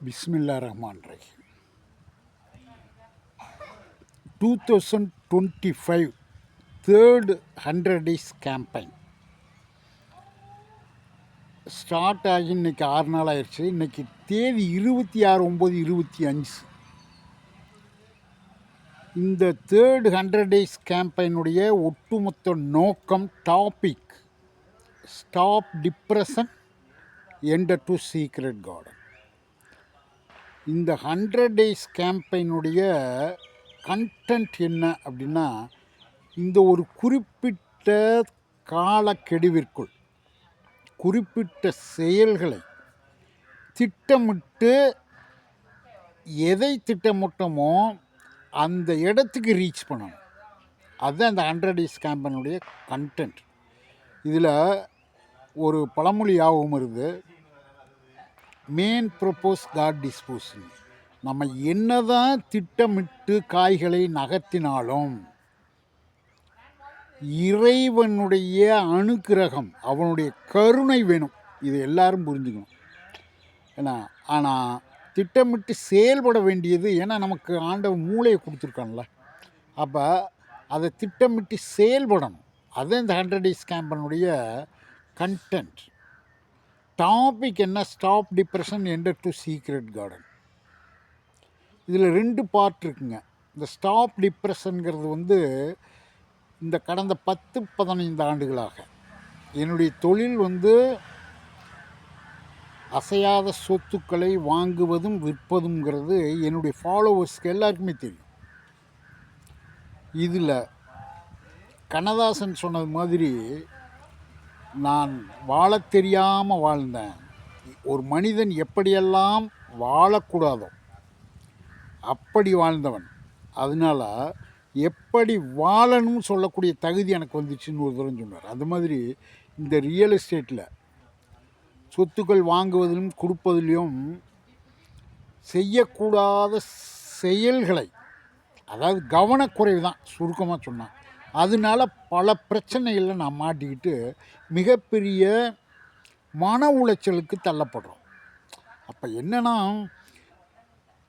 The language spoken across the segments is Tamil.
Bismillahirrahmanirrahim. 2025 third 100 days campaign start ஆகி இன்றைக்கி 6 நாள் ஆயிடுச்சு. இன்றைக்கி தேதி 26/9/25. இந்த தேர்ட் 100 டேஸ் கேம்பெயினுடைய ஒட்டுமொத்த நோக்கம் topic stop depression enter to secret garden. இந்த 100 டேஸ் கேம்பெயினுடைய கண்டென்ட் என்ன அப்படின்னா, இந்த ஒரு குறிப்பிட்ட காலக்கெடுவிற்குள் குறிப்பிட்ட செயல்களை திட்டமிட்டு எதை திட்டமிட்டமோ அந்த இடத்துக்கு ரீச் பண்ணணும். அதுதான் இந்த 100 டேஸ் கேம்பெயினுடைய கண்டென்ட். இதில் ஒரு பழமொழி யாவும் வருது, மேன் ப்ரொப்போஸ் காட் டிஸ்போஸிங். நம்ம என்னதான் திட்டமிட்டு காய்களை நகர்த்தினாலும் இறைவனுடைய அனுக்கிரகம், அவனுடைய கருணை வேணும். இது எல்லாரும் புரிஞ்சுக்கணும். ஏன்னா ஆனால் திட்டமிட்டு செயல்பட வேண்டியது, ஏன்னா நமக்கு ஆண்டவன் மூளையை கொடுத்துருக்கான்ல, அப்போ அதை திட்டமிட்டு செயல்படணும். அதுதான் இந்த 100 டேஸ் கேம்பனுடைய கண்டென்ட். டாபிக் என்ன? Stop depression enter to secret garden. இதில் 2 பார்ட் இருக்குங்க. இந்த ஸ்டாப் டிப்ரெஷனுங்கிறது இந்த கடந்த 10-15 ஆண்டுகளாக என்னுடைய தொழில் அசையாத சொத்துக்களை வாங்குவதும் விற்பதுங்கிறது என்னுடைய ஃபாலோவர்ஸ்க்கு எல்லாருக்குமே தெரியும். இதில் கண்ணதாசன் சொன்னது மாதிரி நான் வாழ தெரியாமல் வாழ்ந்தேன். ஒரு மனிதன் எப்படியெல்லாம் வாழக்கூடாதோ அப்படி வாழ்ந்தவன். அதனால் எப்படி வாழணும்னு சொல்லக்கூடிய தகுதி எனக்கு வந்துச்சுன்னு ஒரு தூரம் சொன்னார். அது மாதிரி இந்த ரியல் எஸ்டேட்டில் சொத்துக்கள் வாங்குவதிலும் கொடுப்பதிலும் செய்யக்கூடாத செயல்களை, அதாவது கவனக்குறைவு தான் சுருக்கமாக சொன்னான். அதனால பல பிரச்சனைகளில் நான் மாட்டிக்கிட்டு மிகப்பெரிய மன உளைச்சலுக்கு தள்ளப்படுறோம். அப்போ என்னென்னா,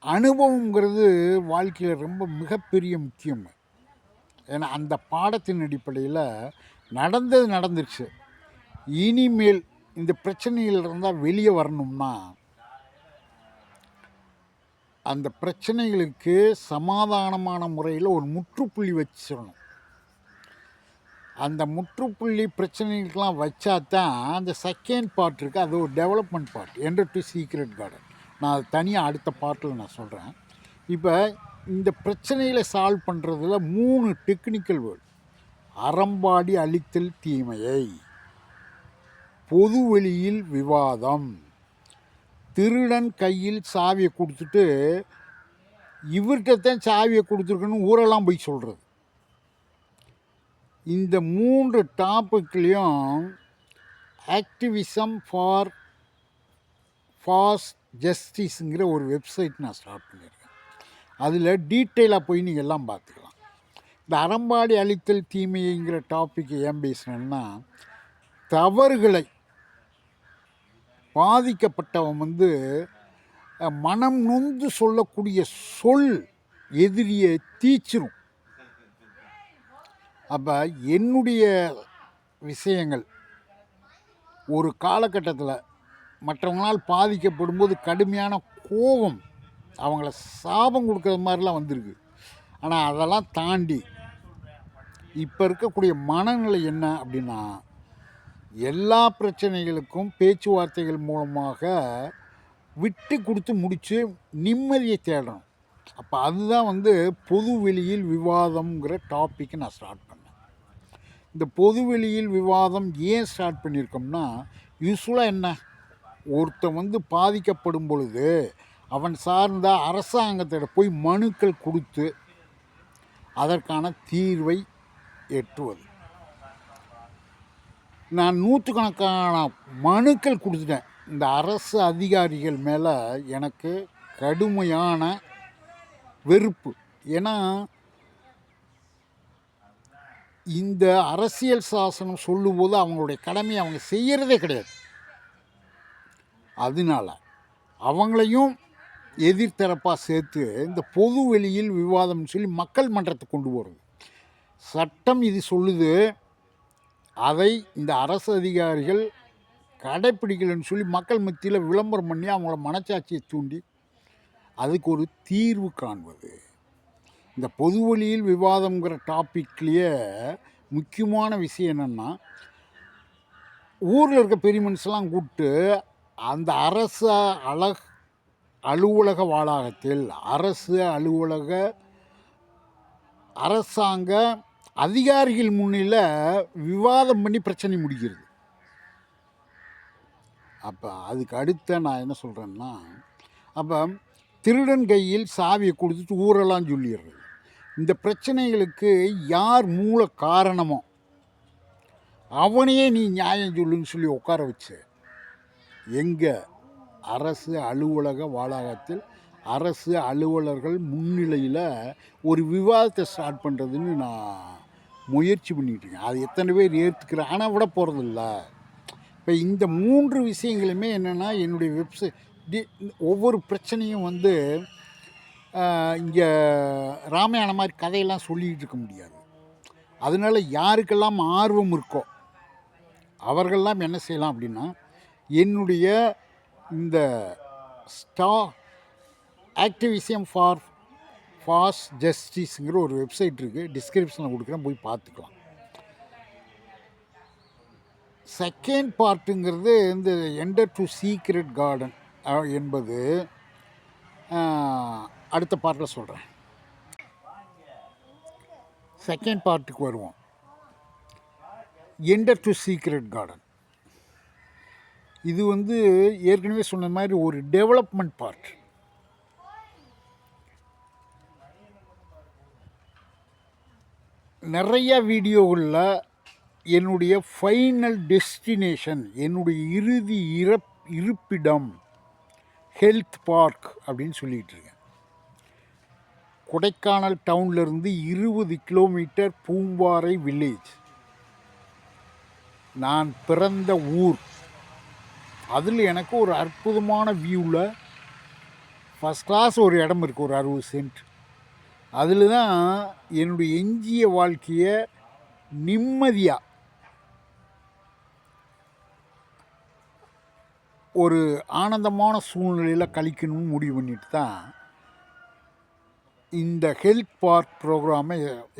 அனுபவங்கிறது வாழ்க்கையில் ரொம்ப மிகப்பெரிய முக்கியம். ஏன்னா அந்த பாடத்தின் அடிப்படையில் நடந்துருச்சு. இனிமேல் இந்த பிரச்சனைகள் இருந்தால் வெளியே வரணும்னா அந்த பிரச்சனைகளுக்கு சமாதானமான முறையில் ஒரு முற்றுப்புள்ளி வச்சிடணும். அந்த முற்றுப்புள்ளி பிரச்சனைகளுக்கெல்லாம் வச்சா தான் அந்த செகண்ட் பார்ட் இருக்குது, அது ஒரு development part, enter to secret garden. நான் அது தனியாக அடுத்த பார்ட்டில் நான் சொல்கிறேன். இப்போ இந்த பிரச்சனைகளை சால்வ் பண்ணுறதுல 3 டெக்னிக்கல் வேர்டு: அறம்பாடி அழித்தல் தீமையை, பொது வெளியில் விவாதம், திருடன் கையில் சாவியை கொடுத்துட்டு இவர்கிட்டத்தான் சாவியை கொடுத்துருக்குன்னு ஊரெல்லாம் போய் சொல்கிறது. இந்த 3 டாப்பிக்லேயும் ஆக்டிவிசம் ஃபார் ஃபாஸ்ட் ஜஸ்டிஸுங்கிற ஒரு வெப்சைட் நான் ஸ்டார்ட் பண்ணியிருக்கேன். அதில் டீட்டெயிலாக போய் நீங்கள் எல்லாம் பார்த்துக்கலாம். இந்த அறம்பாடி அழித்தல் தீமைங்கிற டாப்பிக்கை ஏன் பேசுனேன்னா, தவறுகளை பாதிக்கப்பட்டவன் மனம் நொந்து சொல்லக்கூடிய சொல் எதிரியை தீச்சிரும். அப்போ என்னுடைய விஷயங்கள் ஒரு காலகட்டத்தில் மற்றவங்களால் பாதிக்கப்படும்போது கடுமையான கோபம், அவங்கள சாபம் கொடுக்குற மாதிரிலாம் வந்திருக்கு. ஆனால் அதெல்லாம் தாண்டி இப்போ இருக்கக்கூடிய மனநிலை என்ன அப்படின்னா, எல்லா பிரச்சனைகளுக்கும் பேச்சுவார்த்தைகள் மூலமாக விட்டு கொடுத்து முடித்து நிம்மதியை தேடணும். அப்போ அதுதான் பொது வெளியில் விவாதம்ங்கிற டாப்பிக்கை நான் ஸ்டார்ட் பண்ணேன். இந்த பொது வெளியில் விவாதம் ஏன் ஸ்டார்ட் பண்ணியிருக்கோம்னா, யூஸ்வலாக என்ன, ஒருத்தன் பாதிக்கப்படும் பொழுது அவன் சார்ந்த அரசாங்கத்திட போய் மனுக்கள் கொடுத்து அதற்கான தீர்வை எட்டுவது. நான் 100கணக்கான மனுக்கள் கொடுத்துட்டேன். இந்த அரசு அதிகாரிகள் மேலே எனக்கு கடுமையான வெறுப்பு. ஏன்னா இந்த அரசியல் சாசனம் சொல்லும்போது அவங்களுடைய கடமையை அவங்க செய்கிறதே கிடையாது. அதனால் அவங்களையும் எதிர்த்தரப்பாக சேர்த்து இந்த பொது வெளியில் விவாதம்னு சொல்லி மக்கள் மன்றத்தை கொண்டு போகிறது. சட்டம் இது சொல்லுது, அதை இந்த அரசு அதிகாரிகள் கடைப்பிடிக்கலைன்னு சொல்லி மக்கள் மத்தியில் விளம்பரம் பண்ணி அவங்களோட மனச்சாட்சியை தூண்டி அதுக்கு ஒரு தீர்வு காண்பது. இந்த பொது வழியில் விவாதங்கிற டாப்பிக்லேயே முக்கியமான விஷயம் என்னென்னா, ஊரில் இருக்க பெரிய மனுஷெல்லாம் கூப்பிட்டு அந்த அரசு அலுவலக வளாகத்தில் அரசாங்க அதிகாரிகள் முன்னில் விவாதம் பண்ணி பிரச்சனை முடிக்கிறது. அப்போ அதுக்கு அடுத்த நான் என்ன சொல்கிறேன்னா, அப்போ திருடன் கையில் சாவியை கொடுத்துட்டு ஊரெல்லாம் சொல்லிடுறது. இந்த பிரச்சனைகளுக்கு யார் மூல காரணமோ அவனையே நீ நியாயம் சொல்லுன்னு சொல்லி உட்கார வச்சு எங்கே அரசு அலுவலக வளாகத்தில் அரசு அலுவலர்கள் முன்னிலையில் ஒரு விவாதத்தை ஸ்டார்ட் பண்ணுறதுன்னு நான் முயற்சி பண்ணிகிட்ருக்கேன். அது எத்தனை பேர் ஏற்றுக்கிறேன், ஆனால் விட போகிறதில்ல. இப்போ இந்த 3 விஷயங்களுமே என்னென்னா, என்னுடைய வெப்சைட் ஒவ்வொரு பிரச்சனையும் வந்து இங்கே ராமாயணம் மாதிரி கதையெல்லாம் சொல்லிகிட்டு இருக்க முடியாது. அதனால் யாருக்கெல்லாம் ஆர்வம் இருக்கோ அவர்களெல்லாம் என்ன செய்யலாம் அப்படின்னா, என்னுடைய இந்த ஆக்டிவிசம் ஃபார் ஃபாஸ்ட் ஜஸ்டிஸுங்கிற ஒரு வெப்சைட் இருக்குது, டிஸ்கிரிப்ஷனில் கொடுக்குறேன், போய் பார்த்துக்கலாம். செகண்ட் பார்ட்டுங்கிறது இந்த என்டர் டு சீக்ரெட் கார்டன் என்பது அடுத்த பார்ட்டில் சொல்கிறேன். செகண்ட் பார்ட்டுக்கு வருவோம். என்டர் டு சீக்ரெட் கார்டன் இது வந்து ஏற்கனவே சொன்ன மாதிரி ஒரு டெவலப்மெண்ட் பார்ட். நிறைய வீடியோகளில் என்னுடைய ஃபைனல் டெஸ்டினேஷன், என்னுடைய இறுதி இருப்பிடம் ஹெல்த் பார்க் அப்படின்னு சொல்லிகிட்டு இருக்கேன். கொடைக்கானல் டவுன்லேருந்து 20 கிலோமீட்டர் பூம்பாறை வில்லேஜ் நான் பிறந்த ஊர். அதில் எனக்கு ஒரு அற்புதமான வியூவில் ஃபஸ்ட் கிளாஸ் ஒரு இடம் இருக்குது, ஒரு 60 சென்ட். அதில் தான் என்னுடைய எஞ்சிய வாழ்க்கையை நிம்மதியாக ஒரு ஆனந்தமான சூழ்நிலையில் கழிக்கணும்னு முடிவு பண்ணிட்டு தான் இந்த ஹெல்த் பார்க் ப்ரோக்ராமை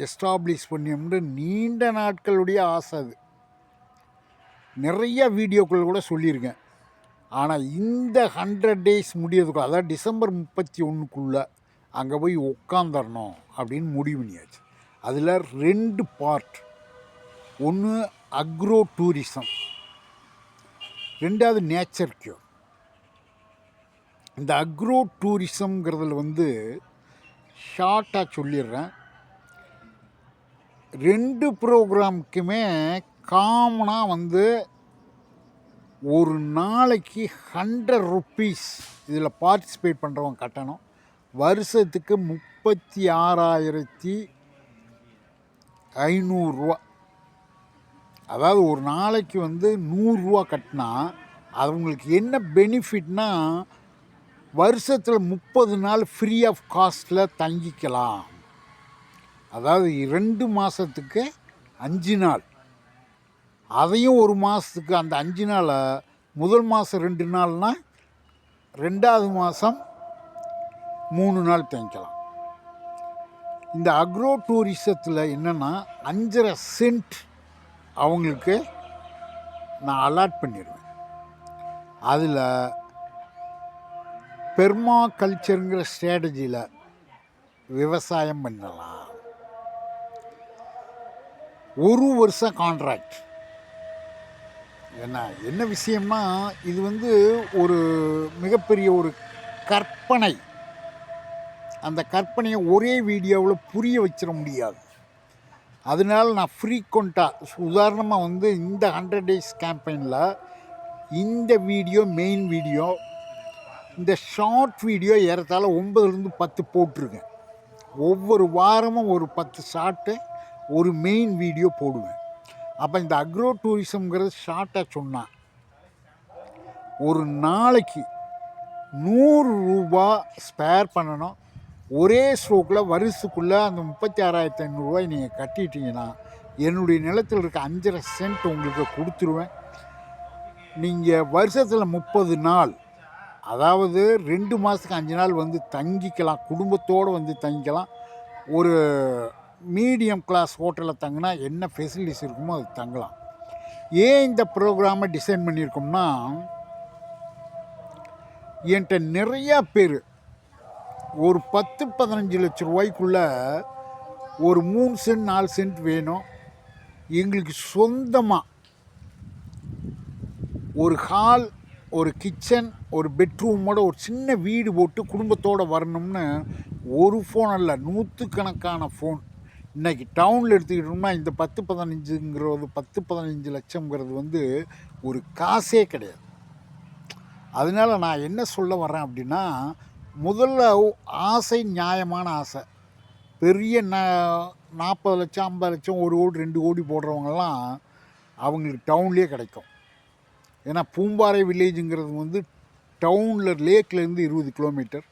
எஸ்டாப்ளிஷ் பண்ணியோம்னு நீண்ட நாட்களுடைய ஆசை. அது நிறைய வீடியோக்கள் கூட சொல்லியிருக்கேன். ஆனால் இந்த 100 days முடியறதுக்குள்ள, அதாவது டிசம்பர் 31க்குள்ளே அங்கே போய் உட்காந்துடணும் அப்படின்னு முடிவு பண்ணியாச்சு. அதில் 2 பார்ட். ஒன்று அக்ரோ டூரிசம், 2வது நேச்சர் கியூர். இந்த அக்ரோ டூரிசம்ங்கிறதுல வந்து ஷார்ட்டாக சொல்லிடுறேன். 2 ப்ரோக்ராமுக்குமே காமனாக வந்து ஒரு நாளைக்கு 100 rupees இதில் பார்ட்டிசிபேட் பண்ணுறவங்க கட்டணும். வருஷத்துக்கு 36,500 அதாவது ஒரு நாளைக்கு வந்து 100 ரூபா கட்டினா அவங்களுக்கு என்ன பெனிஃபிட்னா, வருஷத்தில் 30 நாள் ஃப்ரீ ஆஃப் காஸ்ட்டில் தங்கிக்கலாம். அதாவது 2 மாதத்துக்கு 5 நாள், அதையும் ஒரு மாதத்துக்கு அந்த 5 நாளை முதல் மாதம் 2 நாள்னால் 2வது மாதம் 3 நாள் தங்கிக்கலாம். இந்த அக்ரோ டூரிசத்தில் என்னென்னா 5.5 சென்ட் அவங்களுக்கு நான் அலாட் பண்ணிடுவேன். அதில் பெர்மா கல்ச்சருங்கிற ஸ்ட்ராட்டஜியில் விவசாயம் பண்ணலாம். 1 வருஷம் கான்ட்ராக்ட். என்ன விஷயம்னா, இது வந்து ஒரு மிகப்பெரிய ஒரு கற்பனை. அந்த கற்பனையை ஒரே வீடியோவில் புரிய வச்சிட முடியாது. அதனால நான் ஃப்ரீக்வெண்ட்டாக, உதாரணமாக வந்து இந்த 100 days கேம்பெயினில் இந்த வீடியோ மெயின் வீடியோ, இந்த ஷார்ட் வீடியோ ஏறத்தாழ 9லேருந்து 10 போட்டிருக்கேன். ஒவ்வொரு வாரமும் ஒரு 10 ஷார்ட்டு, ஒரு மெயின் வீடியோ போடுவேன். அப்போ இந்த அக்ரோ டூரிசம்ங்கிறது ஷார்ட்டாக சொன்னால் ஒரு நாளைக்கு ரூ. 100 ஸ்பேர் பண்ணணும். ஒரே ஸ்ட்ரோக்கில் வருஷத்துக்குள்ளே அந்த 36,500 நீங்கள் கட்டிட்டீங்கன்னா என்னுடைய நிலத்தில் இருக்க 5.5 சென்ட் உங்களுக்கு கொடுத்துருவேன். நீங்கள் வருஷத்தில் 30 நாள், அதாவது 2 மாதத்துக்கு 5 நாள் வந்து தங்கிக்கலாம், குடும்பத்தோடு வந்து தங்கிக்கலாம். ஒரு மீடியம் கிளாஸ் ஹோட்டலில் தங்கினா என்ன ஃபெசிலிட்டிஸ் இருக்குமோ அது தங்கலாம். ஏன் இந்த ப்ரோக்ராமை டிசைன் பண்ணியிருக்கோம்னா, என்கிட்ட நிறையா பேர் ஒரு 10-15 லட்ச ரூபாய்க்குள்ளே ஒரு 3 சென்ட் 4 சென்ட் வேணும், எங்களுக்கு சொந்தமாக ஒரு ஹால், ஒரு கிச்சன், ஒரு பெட்ரூமோட ஒரு சின்ன வீடு போட்டு குடும்பத்தோடு வரணும்னு ஒரு ஃபோன் அல்ல, 100கணக்கான ஃபோன். இன்றைக்கி டவுனில் எடுத்துக்கிட்டோம்னா இந்த 10-15 லட்சங்கிறது வந்து ஒரு காசே கிடையாது. அதனால் நான் என்ன சொல்ல வரேன் அப்படின்னா, முதல்ல ஆசை நியாயமான ஆசை. பெரிய 40 லட்சம் 50 லட்சம் 1 கோடி 2 கோடி போடுறவங்கெல்லாம் அவங்களுக்கு டவுன்லேயே கிடைக்கும். ஏன்னா பூம்பாறை வில்லேஜுங்கிறது வந்து டவுனில் லேக்லேருந்து 20 கிலோமீட்டர்.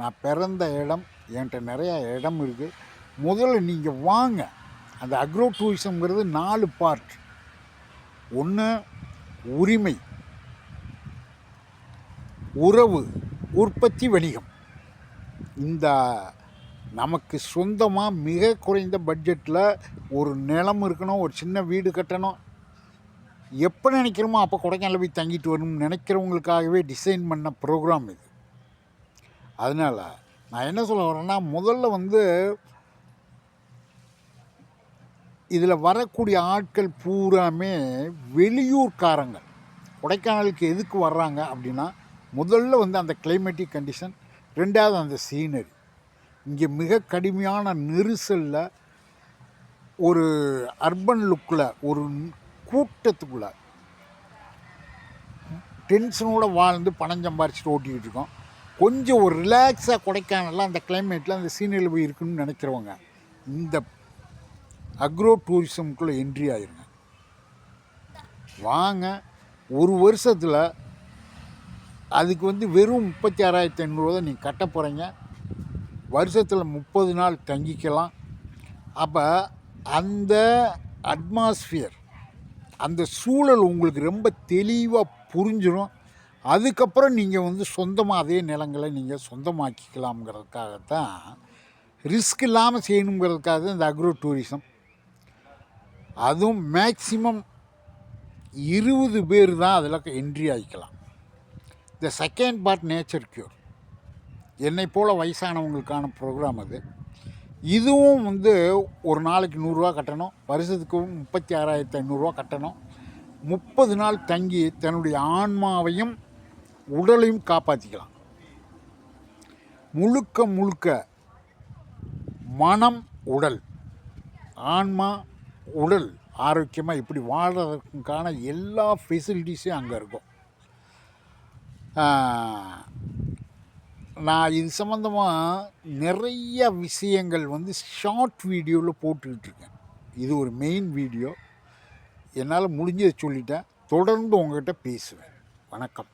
நான் பிறந்த இடம், என்கிட்ட நிறையா இடம் இருக்குது. முதல்ல நீங்கள் வாங்க. அந்த அக்ரோ டூரிசம்ங்கிறது 4 பார்ட். ஒன்று உரிமை, உறவு, உற்பத்தி, வணிகம். இந்த நமக்கு சொந்தமாக மிக குறைந்த பட்ஜெட்டில் ஒரு நிலம் இருக்கணும், ஒரு சின்ன வீடு கட்டணும், எப்போ நினைக்கிறோமோ அப்போ கொடைக்கானல் போய் தங்கிட்டு வரணும்னு நினைக்கிறவங்களுக்காகவே டிசைன் பண்ண ப்ரோக்ராம் இது. அதனால் நான் என்ன சொல்ல வரேன்னா, முதல்ல வந்து இதில் வரக்கூடிய ஆட்கள் பூராமே வெளியூர்காரங்க. கொடைக்கானலுக்கு எதுக்கு வர்றாங்க அப்படின்னா, முதல்ல வந்து அந்த கிளைமேட்டிக் கண்டிஷன், 2வது அந்த சீனரி. இங்கே மிக கடுமையான நெரிசலில் ஒரு அர்பன் லுக்கில் ஒரு கூட்டத்துக்குள்ளே டென்ஷனோடு வாழ்ந்து பணம் சம்பாரிச்சுட்டு ஓட்டிக்கிட்டு இருக்கோம். கொஞ்சம் ஒரு ரிலாக்ஸாக கொடைக்கானலில் அந்த கிளைமேட்டில் அந்த சீனரியில் போய் இருக்குன்னு நினைக்கிறவங்க இந்த அக்ரோ டூரிசம்குள்ளே என்ட்ரி ஆகிருங்க. வாங்க. ஒரு வருஷத்தில் அதுக்கு வந்து வெறும் 36,500 தான் நீங்கள் கட்ட போகிறீங்க. வருஷத்தில் 30 நாள் தங்கிக்கலாம். அப்போ அந்த அட்மாஸ்ஃபியர், அந்த சூழல் உங்களுக்கு ரொம்ப தெளிவாக புரிஞ்சிடும். அதுக்கப்புறம் நீங்கள் வந்து சொந்தமாக அதே நிலங்களை நீங்கள் சொந்தமாக்கிக்கலாம்ங்கிறதுக்காகத்தான், ரிஸ்க் இல்லாமல் செய்யணுங்கிறதுக்காக தான் இந்த அக்ரோ டூரிசம். அதுவும் மேக்சிமம் 20 பேர் தான் அதில் என்ட்ரி ஆகிக்கலாம். இந்த செகண்ட் பார்ட் நேச்சர் க்யூர், என்னை போல் வயசானவங்களுக்கான ப்ரோக்ராம் அது. இதுவும் வந்து ஒரு நாளைக்கு 100 ரூபா கட்டணும், வருஷத்துக்கு 36,500 கட்டணும். 30 நாள் தங்கி தன்னுடைய ஆன்மாவையும் உடலையும் காப்பாற்றிக்கலாம். முழுக்க முழுக்க மனம், உடல், ஆன்மா, உடல் ஆரோக்கியமாக இப்படி வாழ்கிறதுக்கான எல்லா ஃபெசிலிட்டிஸும் அங்கே இருக்கும். நான் இது சம்மந்தமாக நிறைய விஷயங்கள் வந்து ஷார்ட் வீடியோவில் போட்டுக்கிட்டு இருக்கேன். இது ஒரு மெயின் வீடியோ. என்னால் முடிஞ்சதை சொல்லிட்டேன். தொடர்ந்து உங்கள்கிட்ட பேசுவேன். வணக்கம்.